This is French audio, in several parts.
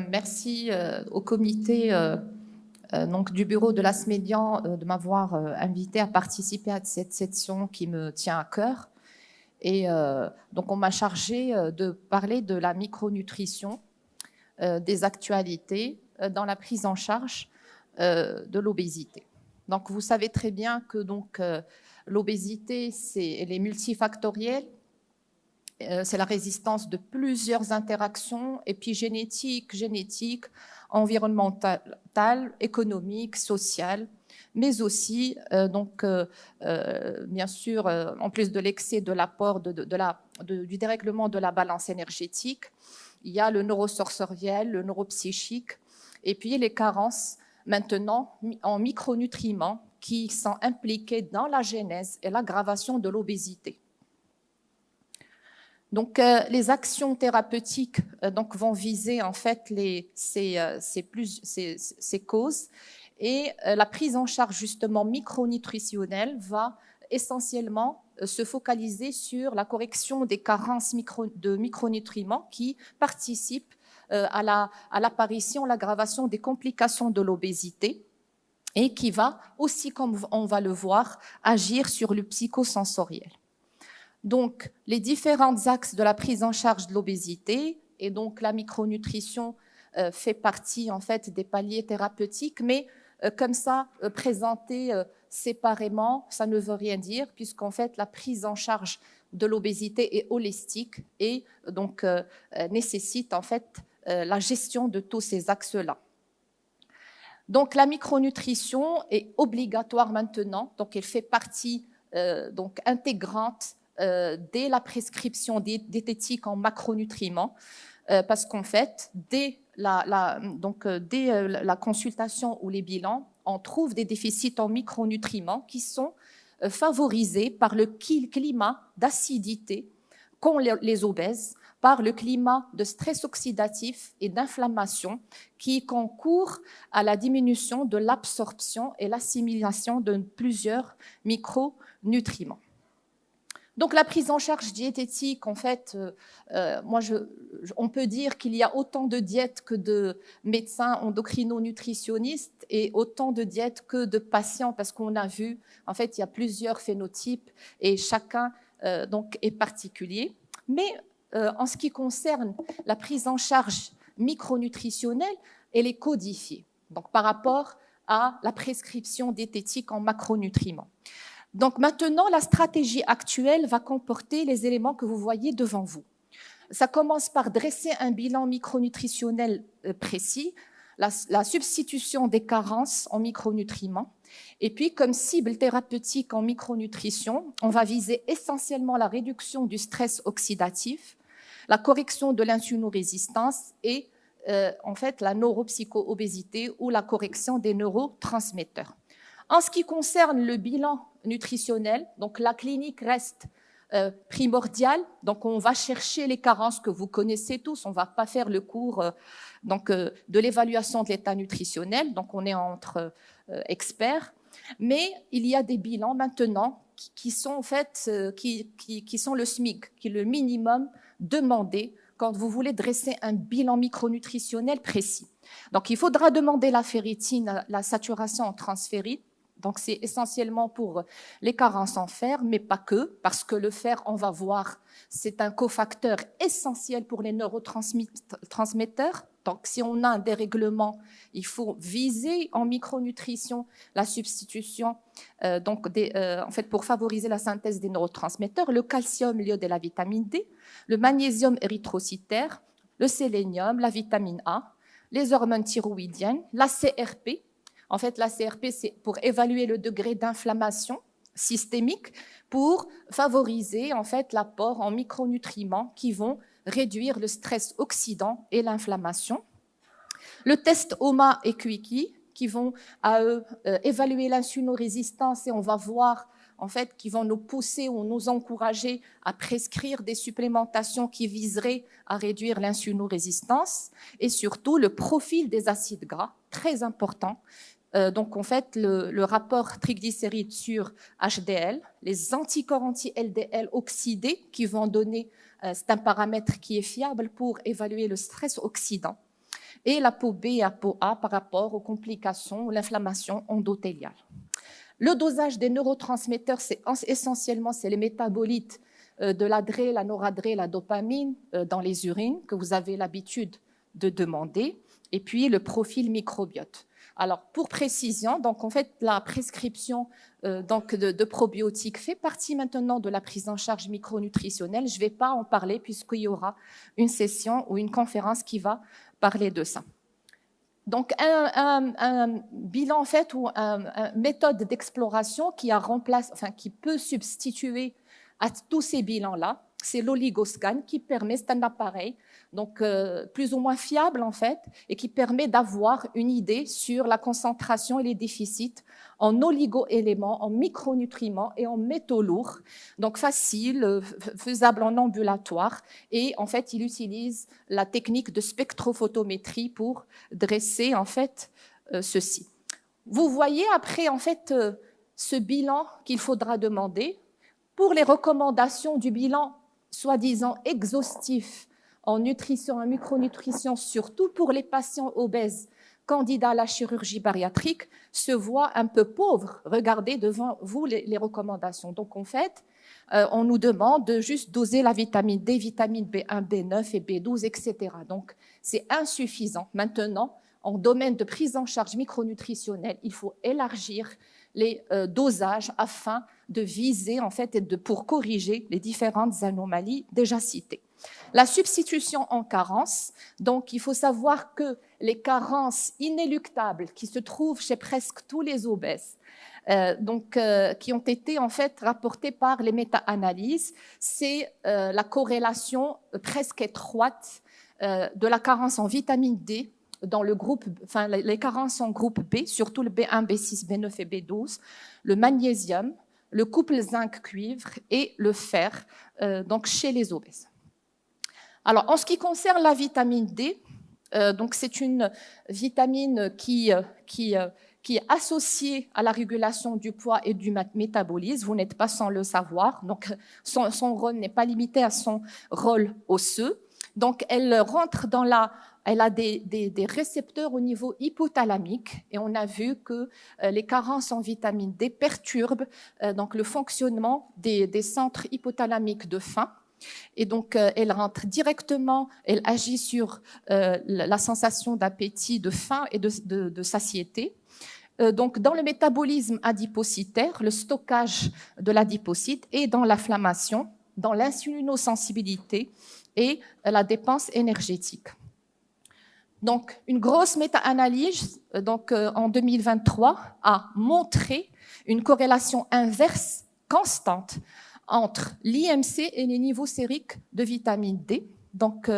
Merci au comité donc du bureau de l'ASMEDIAN de m'avoir invité à participer à cette session qui me tient à cœur. Et donc on m'a chargé de parler de la micronutrition, des actualités dans la prise en charge de l'obésité. Donc vous savez très bien que l'obésité, elle est multifactorielle. C'est la résistance de plusieurs interactions épigénétiques, génétiques, environnementales, économiques, sociales, mais aussi, bien sûr, en plus de l'excès de l'apport du dérèglement de la balance énergétique, il y a le neurosensoriel, le neuropsychique, et puis les carences maintenant en micronutriments qui sont impliqués dans la genèse et l'aggravation de l'obésité. Donc, les actions thérapeutiques vont viser en fait ces causes et la prise en charge justement micronutritionnelle va essentiellement se focaliser sur la correction des carences de micronutriments qui participent à l'apparition, l'aggravation des complications de l'obésité et qui va aussi, comme on va le voir, agir sur le psychosensoriel. Donc, les différents axes de la prise en charge de l'obésité, et donc la micronutrition fait partie en fait des paliers thérapeutiques, mais comme ça, présenté séparément, ça ne veut rien dire, puisqu'en fait la prise en charge de l'obésité est holistique et donc nécessite en fait la gestion de tous ces axes-là. Donc la micronutrition est obligatoire maintenant, donc elle fait partie intégrante dès la prescription diététique en macronutriments, parce qu'en fait, dès la consultation ou les bilans, on trouve des déficits en micronutriments qui sont favorisés par le climat d'acidité qu'ont les obèses, par le climat de stress oxydatif et d'inflammation qui concourt à la diminution de l'absorption et l'assimilation de plusieurs micronutriments. Donc la prise en charge diététique, en fait, on peut dire qu'il y a autant de diètes que de médecins endocrino-nutritionnistes et autant de diètes que de patients, parce qu'on a vu, en fait, il y a plusieurs phénotypes et chacun est particulier. Mais en ce qui concerne la prise en charge micronutritionnelle, elle est codifiée, donc par rapport à la prescription diététique en macronutriments. Donc maintenant, la stratégie actuelle va comporter les éléments que vous voyez devant vous. Ça commence par dresser un bilan micronutritionnel précis, la substitution des carences en micronutriments. Et puis, comme cible thérapeutique en micronutrition, on va viser essentiellement la réduction du stress oxydatif, la correction de l'insulinorésistance et en fait la neuropsycho-obésité ou la correction des neurotransmetteurs. En ce qui concerne le bilan nutritionnel, donc la clinique reste primordiale. Donc on va chercher les carences que vous connaissez tous. On ne va pas faire le cours de l'évaluation de l'état nutritionnel. Donc on est entre experts. Mais il y a des bilans maintenant qui sont en fait qui sont le SMIC, qui est le minimum demandé quand vous voulez dresser un bilan micronutritionnel précis. Donc il faudra demander la ferritine, la saturation en transférine. Donc, c'est essentiellement pour les carences en fer, mais pas que, parce que le fer, on va voir, c'est un cofacteur essentiel pour les neurotransmetteurs. Donc, si on a un dérèglement, il faut viser en micronutrition la substitution, en fait, pour favoriser la synthèse des neurotransmetteurs, le calcium, l'iode et la vitamine D, le magnésium érythrocytaire, le sélénium, la vitamine A, les hormones thyroïdiennes, la CRP. En fait, la CRP, c'est pour évaluer le degré d'inflammation systémique pour favoriser en fait l'apport en micronutriments qui vont réduire le stress oxydant et l'inflammation. Le test OMA et QICI qui vont à eux évaluer l'insulinorésistance et on va voir en fait qui vont nous pousser ou nous encourager à prescrire des supplémentations qui viseraient à réduire l'insulinorésistance et surtout le profil des acides gras, très important. Donc, en fait, le rapport triglycérides sur HDL, les anticorps anti-LDL oxydés qui vont donner, c'est un paramètre qui est fiable pour évaluer le stress oxydant. et la peau B et la peau A par rapport aux complications ou l'inflammation endothéliale. Le dosage des neurotransmetteurs, c'est essentiellement les métabolites de l'adré, la noradré, la dopamine dans les urines que vous avez l'habitude de demander, et puis le profil microbiote. Alors, pour précision, donc en fait, la prescription de probiotiques fait partie maintenant de la prise en charge micronutritionnelle. Je ne vais pas en parler puisqu'il y aura une session ou une conférence qui va parler de ça. Donc, un bilan en fait ou une méthode d'exploration qui peut substituer à tous ces bilans-là, c'est l'oligoscan qui permet, c'est un appareil donc plus ou moins fiable en fait et qui permet d'avoir une idée sur la concentration et les déficits en oligo-éléments, en micronutriments et en métaux lourds, donc facile, faisable en ambulatoire, et en fait il utilise la technique de spectrophotométrie pour dresser en fait ceci. Vous voyez après en fait ce bilan qu'il faudra demander pour les recommandations du bilan soi-disant exhaustif en nutrition, en micronutrition, surtout pour les patients obèses candidats à la chirurgie bariatrique, se voit un peu pauvre. Regardez devant vous les recommandations. Donc en fait, on nous demande de juste doser la vitamine D, vitamine B1, B9 et B12, etc. Donc c'est insuffisant. Maintenant, en domaine de prise en charge micronutritionnelle, il faut élargir les dosages afin de viser en fait pour corriger les différentes anomalies déjà citées. La substitution en carence, donc il faut savoir que les carences inéluctables qui se trouvent chez presque tous les obèses, qui ont été en fait rapportées par les méta-analyses, c'est la corrélation presque étroite de la carence en vitamine D dans le groupe, enfin les carences en groupe B, surtout le B1, B6, B9 et B12, le magnésium, le couple zinc-cuivre et le fer, donc chez les obèses. Alors, en ce qui concerne la vitamine D, donc c'est une vitamine qui est associée à la régulation du poids et du métabolisme. Vous n'êtes pas sans le savoir. Donc, son rôle n'est pas limité à son rôle osseux. Donc, elle rentre dans elle a des récepteurs au niveau hypothalamique et on a vu que les carences en vitamine D perturbent donc le fonctionnement des centres hypothalamiques de faim. Et donc, elle rentre directement, elle agit sur la sensation d'appétit, de faim et de satiété. Donc, dans le métabolisme adipocytaire, le stockage de l'adipocyte et dans l'inflammation, dans l'insulinosensibilité et la dépense énergétique. Donc, une grosse méta-analyse en 2023 a montré une corrélation inverse constante entre l'IMC et les niveaux sériques de vitamine D. Donc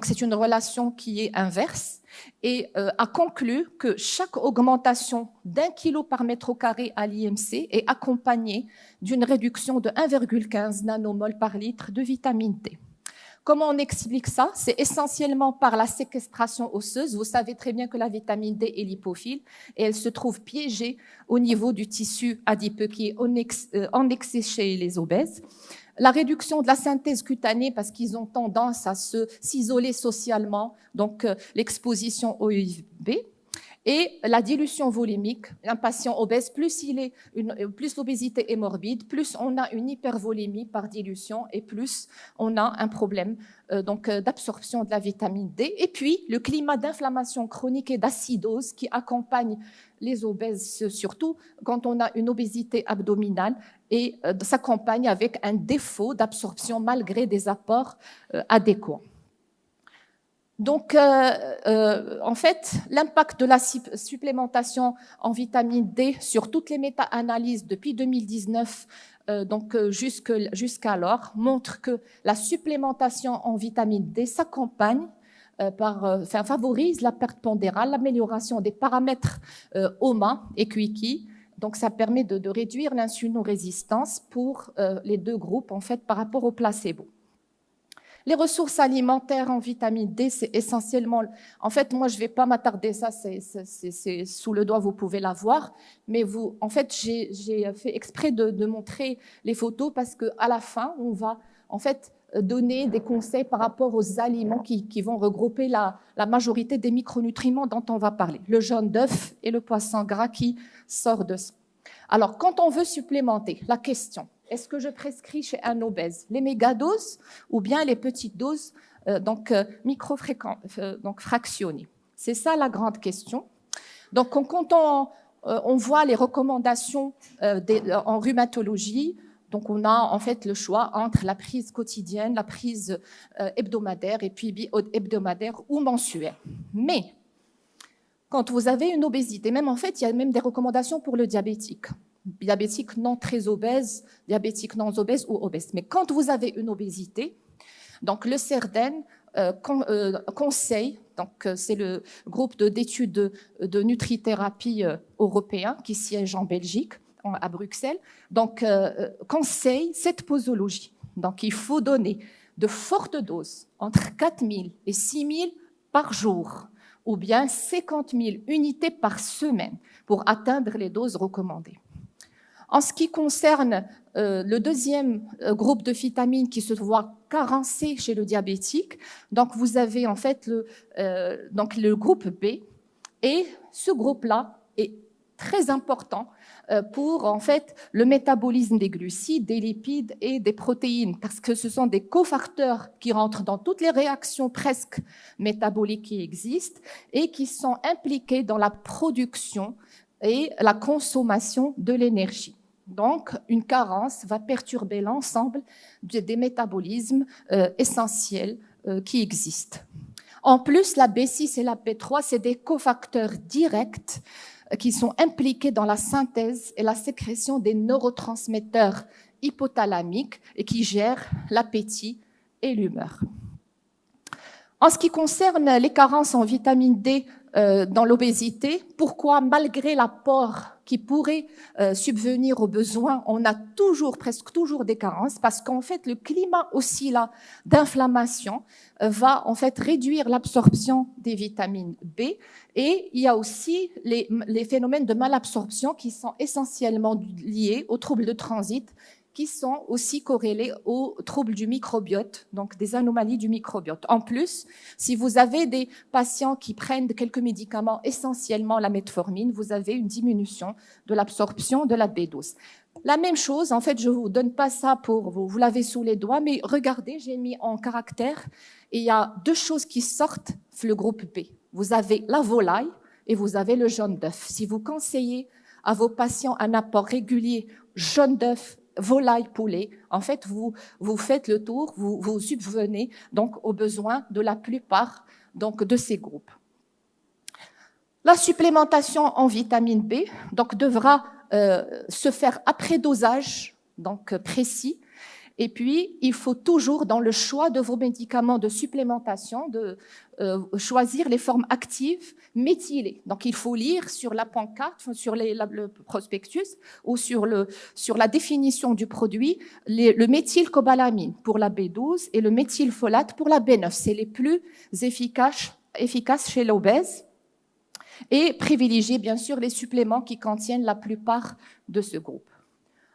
c'est une relation qui est inverse et a conclu que chaque augmentation d'1 kg par mètre carré à l'IMC est accompagnée d'une réduction de 1,15 nanomol par litre de vitamine D. Comment on explique ça? C'est essentiellement par la séquestration osseuse. Vous savez très bien que la vitamine D est lipophile et elle se trouve piégée au niveau du tissu adipeux qui est en excès chez les obèses. La réduction de la synthèse cutanée parce qu'ils ont tendance à s'isoler socialement, donc l'exposition au UVB. Et la dilution volumique, un patient obèse, plus l'obésité est morbide, plus on a une hypervolémie par dilution et plus on a un problème d'absorption de la vitamine D. Et puis, le climat d'inflammation chronique et d'acidose qui accompagne les obèses, surtout quand on a une obésité abdominale et s'accompagne avec un défaut d'absorption malgré des apports adéquats. Donc, en fait, l'impact de la supplémentation en vitamine D sur toutes les méta-analyses depuis 2019, jusqu'alors, montre que la supplémentation en vitamine D s'accompagne favorise la perte pondérale, l'amélioration des paramètres OMA et QICI. Donc, ça permet de réduire l'insulinorésistance pour les deux groupes, en fait, par rapport au placebo. Les ressources alimentaires en vitamine D, c'est essentiellement... En fait, moi, je ne vais pas m'attarder, ça, c'est sous le doigt, vous pouvez la voir. Mais en fait, j'ai fait exprès de montrer les photos parce qu'à la fin, on va en fait donner des conseils par rapport aux aliments qui vont regrouper la majorité des micronutriments dont on va parler. Le jaune d'œuf et le poisson gras qui sort de ça. Alors, quand on veut supplémenter, la question, est-ce que je prescris chez un obèse les mégadoses ou bien les petites doses fractionnées? C'est ça la grande question. Donc, quand on voit les recommandations en rhumatologie, donc on a en fait le choix entre la prise quotidienne, la prise hebdomadaire et puis bi-hebdomadaire ou mensuelle. Mais quand vous avez une obésité, même en fait, il y a même des recommandations pour le diabétique non très obèse, diabétique non obèse ou obèse. Mais quand vous avez une obésité, donc le CERDEN conseille, donc c'est le groupe d'études de nutrithérapie européen qui siège en Belgique, à Bruxelles, donc conseille cette posologie. Donc il faut donner de fortes doses, entre 4 000 et 6 000 par jour, ou bien 50 000 unités par semaine pour atteindre les doses recommandées. En ce qui concerne le deuxième groupe de vitamines qui se voit carencé chez le diabétique, donc vous avez en fait le groupe B, et ce groupe-là est très important pour en fait le métabolisme des glucides, des lipides et des protéines, parce que ce sont des cofacteurs qui rentrent dans toutes les réactions presque métaboliques qui existent et qui sont impliqués dans la production et la consommation de l'énergie. Donc, une carence va perturber l'ensemble des métabolismes essentiels qui existent. En plus, la B6 et la B3, c'est des cofacteurs directs qui sont impliqués dans la synthèse et la sécrétion des neurotransmetteurs hypothalamiques et qui gèrent l'appétit et l'humeur. En ce qui concerne les carences en vitamine D dans l'obésité, pourquoi, malgré l'apport qui pourrait subvenir aux besoins, on a presque toujours des carences? Parce qu'en fait, le climat aussi là d'inflammation va en fait réduire l'absorption des vitamines B, et il y a aussi les phénomènes de malabsorption qui sont essentiellement liés aux troubles de transit, qui sont aussi corrélés aux troubles du microbiote, donc des anomalies du microbiote. En plus, si vous avez des patients qui prennent quelques médicaments, essentiellement la metformine, vous avez une diminution de l'absorption de la B12. La même chose, en fait, je ne vous donne pas ça pour vous l'avez sous les doigts, mais regardez, j'ai mis en caractère, et il y a deux choses qui sortent le groupe B. Vous avez la volaille et vous avez le jaune d'œuf. Si vous conseillez à vos patients un apport régulier jaune d'œuf, volaille, poulet, en fait, vous faites le tour, vous subvenez donc aux besoins de la plupart donc, de ces groupes. La supplémentation en vitamine B donc, devra se faire après dosage donc, précis. Et puis, il faut toujours, dans le choix de vos médicaments de supplémentation, choisir les formes actives méthylées. Donc, il faut lire sur la pancarte, sur le prospectus ou sur la définition du produit, le méthylcobalamine pour la B12 et le méthylfolate pour la B9. C'est les plus efficaces chez l'obèse. Et privilégier, bien sûr, les suppléments qui contiennent la plupart de ce groupe.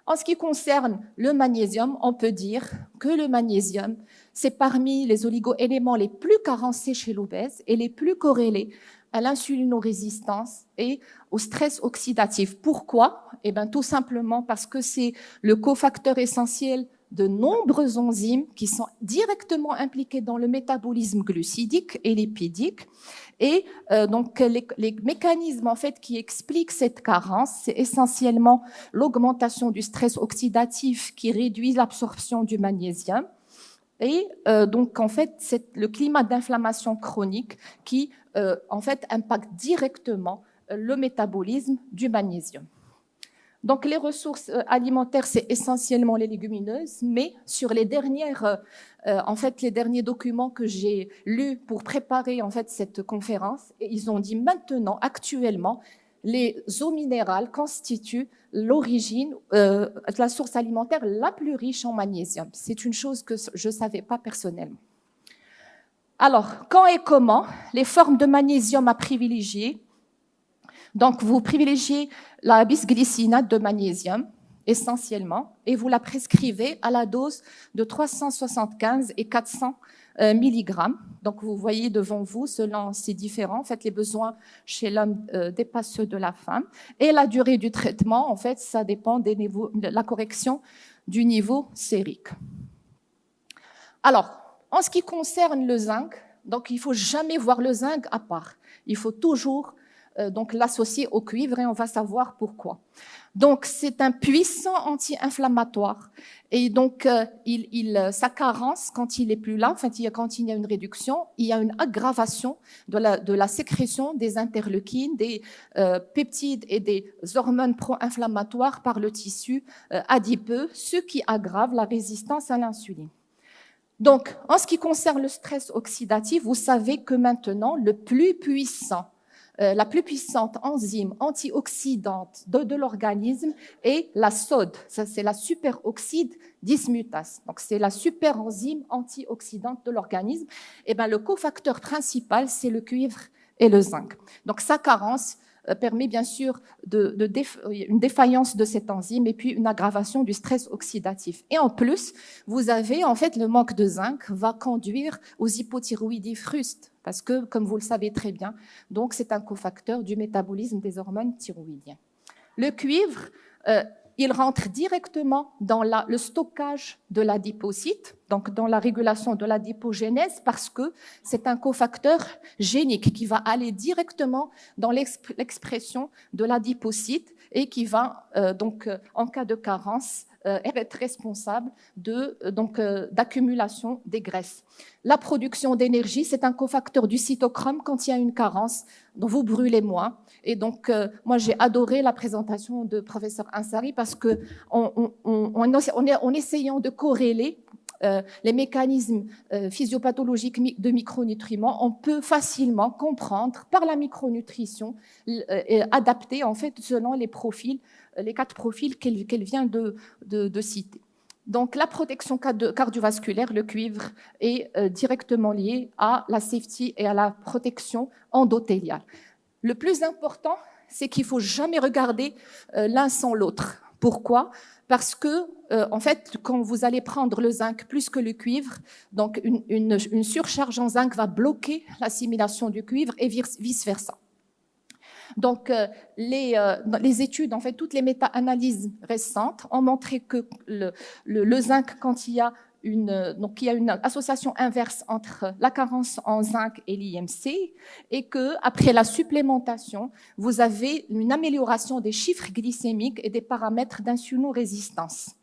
En ce qui concerne le magnésium, on peut dire que le magnésium, c'est parmi les oligo-éléments les plus carencés chez l'obèse et les plus corrélés à l'insulinorésistance et au stress oxydatif. Pourquoi? Eh bien, tout simplement parce que c'est le cofacteur essentiel de nombreuses enzymes qui sont directement impliquées dans le métabolisme glucidique et lipidique. Et donc les mécanismes en fait qui expliquent cette carence, c'est essentiellement l'augmentation du stress oxydatif qui réduit l'absorption du magnésium, et donc en fait c'est le climat d'inflammation chronique qui en fait impacte directement le métabolisme du magnésium. Donc, les ressources alimentaires, c'est essentiellement les légumineuses, mais sur les derniers documents que j'ai lus pour préparer en fait cette conférence, ils ont dit maintenant, actuellement, les eaux minérales constituent l'origine, la source alimentaire la plus riche en magnésium. C'est une chose que je ne savais pas personnellement. Alors, quand et comment les formes de magnésium à privilégier? Donc, vous privilégiez la bisglycinate de magnésium essentiellement, et vous la prescrivez à la dose de 375 et 400 milligrammes. Donc, vous voyez devant vous, selon c'est différent. En fait, les besoins chez l'homme dépassent ceux de la femme. Et la durée du traitement, en fait, ça dépend des niveaux, de la correction du niveau sérique. Alors, en ce qui concerne le zinc, donc il ne faut jamais voir le zinc à part. Il faut toujours donc l'associer au cuivre et on va savoir pourquoi. Donc, c'est un puissant anti-inflammatoire. Et donc, sa carence, quand il est plus là, enfin, quand il y a une réduction, il y a une aggravation de la sécrétion des interleukines, des peptides et des hormones pro-inflammatoires par le tissu adipeux, ce qui aggrave la résistance à l'insuline. Donc, en ce qui concerne le stress oxydatif, vous savez que maintenant, la plus puissante enzyme antioxydante de l'organisme est la SOD, ça c'est la superoxyde dismutase. Donc c'est la superenzyme antioxydante de l'organisme. Et ben le cofacteur principal c'est le cuivre et le zinc. Donc sa carence permet bien sûr une défaillance de cette enzyme et puis une aggravation du stress oxydatif. Et en plus, vous avez en fait le manque de zinc va conduire aux hypothyroïdies frustes parce que, comme vous le savez très bien, donc c'est un cofacteur du métabolisme des hormones thyroïdiennes. Le cuivre, il rentre directement dans le stockage de l'adipocyte, donc dans la régulation de l'adipogénèse, parce que c'est un cofacteur génique qui va aller directement dans l'expression de l'adipocyte et qui va, en cas de carence, être responsable d'accumulation des graisses. La production d'énergie, c'est un cofacteur du cytochrome. Quand il y a une carence, donc vous brûlez moins. Et donc, moi, j'ai adoré la présentation de professeur Ansari parce que en essayant de corréler les mécanismes physiopathologiques de micronutriments, on peut facilement comprendre par la micronutrition adapter en fait selon les profils, les 4 profils qu'elle vient de citer. Donc la protection cardiovasculaire, le cuivre, est directement lié à la safety et à la protection endothéliale. Le plus important, c'est qu'il ne faut jamais regarder l'un sans l'autre. Pourquoi ? Parce que, en fait, quand vous allez prendre le zinc plus que le cuivre, donc une surcharge en zinc va bloquer l'assimilation du cuivre et vice-versa. Donc, les études, en fait, toutes les méta-analyses récentes ont montré que le zinc, quand il y a une association inverse entre la carence en zinc et l'IMC, et que après la supplémentation, vous avez une amélioration des chiffres glycémiques et des paramètres d'insulino-résistance.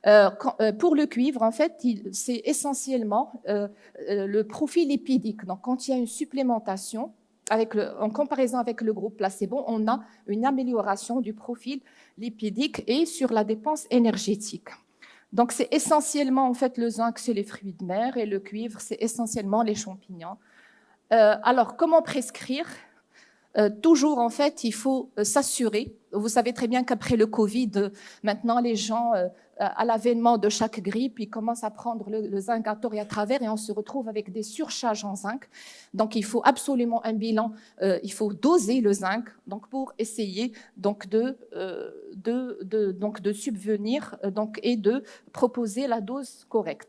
Pour le cuivre, en fait, c'est essentiellement le profil lipidique. Donc, quand il y a une supplémentation, en comparaison avec le groupe placebo, on a une amélioration du profil lipidique et sur la dépense énergétique. Donc, c'est essentiellement, en fait, le zinc, c'est les fruits de mer et le cuivre, c'est essentiellement les champignons. Alors, comment prescrire ? Toujours, en fait, il faut s'assurer. Vous savez très bien qu'après le Covid, maintenant, les gens, à l'avènement de chaque grippe, ils commencent à prendre le zinc à tort et à travers et on se retrouve avec des surcharges en zinc. Donc, il faut absolument un bilan. Il faut doser le zinc donc, pour essayer donc, de subvenir et de proposer la dose correcte.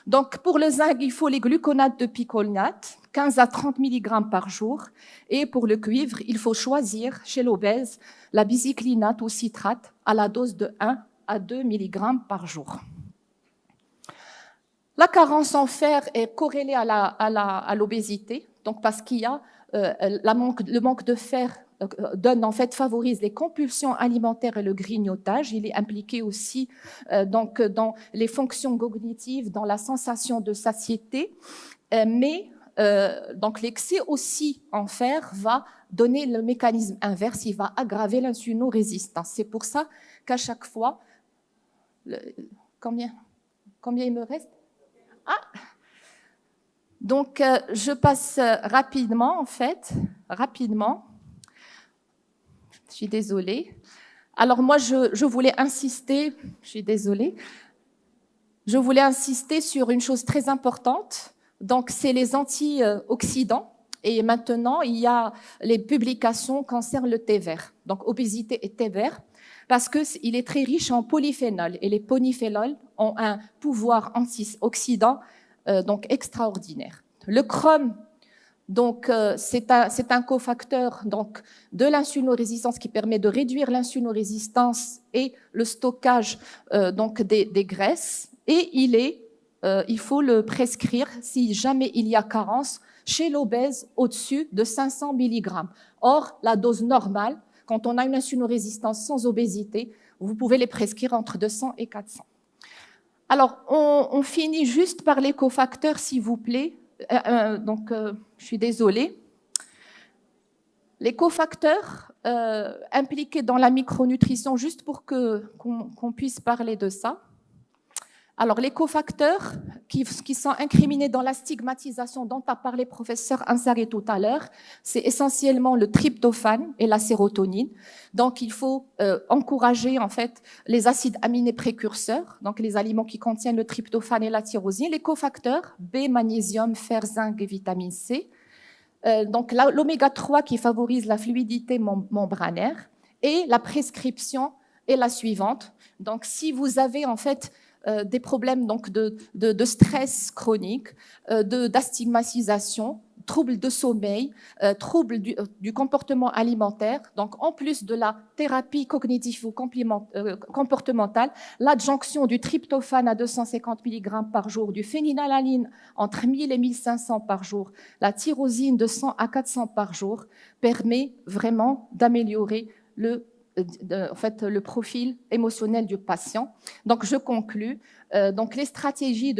Donc, pour le zinc, il faut les gluconates de picolinate, 15 à 30 mg par jour. Et pour le cuivre, il faut choisir chez l'obèse la bicyclinate ou citrate à la dose de 1 à 2 mg par jour. La carence en fer est corrélée à l'obésité, donc parce qu'il y a le manque de fer favorise les compulsions alimentaires et le grignotage. Il est impliqué aussi dans les fonctions cognitives, dans la sensation de satiété, mais donc l'excès aussi en fer va donner le mécanisme inverse, il va aggraver l'insulino-résistance. C'est pour ça qu'à chaque fois, combien il me reste ? Donc je passe rapidement. Je suis désolée. Alors moi, je voulais insister, sur une chose très importante. Donc, c'est les antioxydants. Et maintenant, il y a les publications concernant le thé vert, donc obésité et thé vert, parce qu'il est très riche en polyphénols. Et les polyphénols ont un pouvoir antioxydant donc extraordinaire. Le chrome, donc, c'est un cofacteur donc, de l'insulinorésistance qui permet de réduire l'insulinorésistance et le stockage donc des graisses. Et il faut le prescrire si jamais il y a carence chez l'obèse au-dessus de 500 mg. Or, la dose normale, quand on a une insulinorésistance sans obésité, vous pouvez les prescrire entre 200 et 400. Alors, on finit juste par les cofacteurs, s'il vous plaît. Je suis désolée. Les cofacteurs impliqués dans la micronutrition, juste pour qu'on puisse parler de ça. Alors, les cofacteurs qui sont incriminés dans la stigmatisation dont a parlé le professeur Ansari tout à l'heure, c'est essentiellement le tryptophane et la sérotonine. Donc, il faut encourager en fait les acides aminés précurseurs, donc les aliments qui contiennent le tryptophane et la tyrosine, les cofacteurs B, magnésium, fer, zinc et vitamine C. Donc, l'oméga 3 qui favorise la fluidité membranaire, et la prescription est la suivante. Donc, si vous avez en fait des problèmes donc de stress chronique, d'astigmatisation, troubles de sommeil, troubles du comportement alimentaire. Donc, en plus de la thérapie cognitive ou comportementale, l'adjonction du tryptophane à 250 mg par jour, du phénylalanine entre 1000 et 1500 par jour, la tyrosine de 100 à 400 par jour, permet vraiment d'améliorer le profil émotionnel du patient. Donc, je conclus. Donc, les stratégies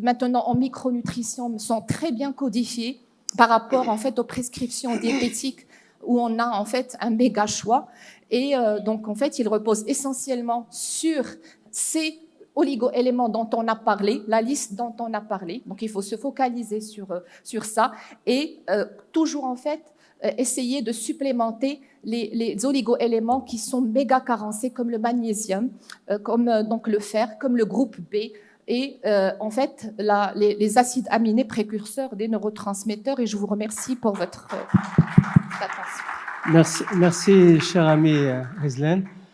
maintenant en micronutrition sont très bien codifiées par rapport en fait aux prescriptions diététiques où on a en fait un méga choix. Et donc, en fait, il repose essentiellement sur ces oligo-éléments dont on a parlé, la liste dont on a parlé. Donc, il faut se focaliser sur ça et toujours en fait essayer de supplémenter les oligo-éléments qui sont méga carencés, comme le magnésium, comme donc le fer, comme le groupe B, et en fait les acides aminés précurseurs des neurotransmetteurs. Et je vous remercie pour votre attention. Merci, chère amie Rizlan.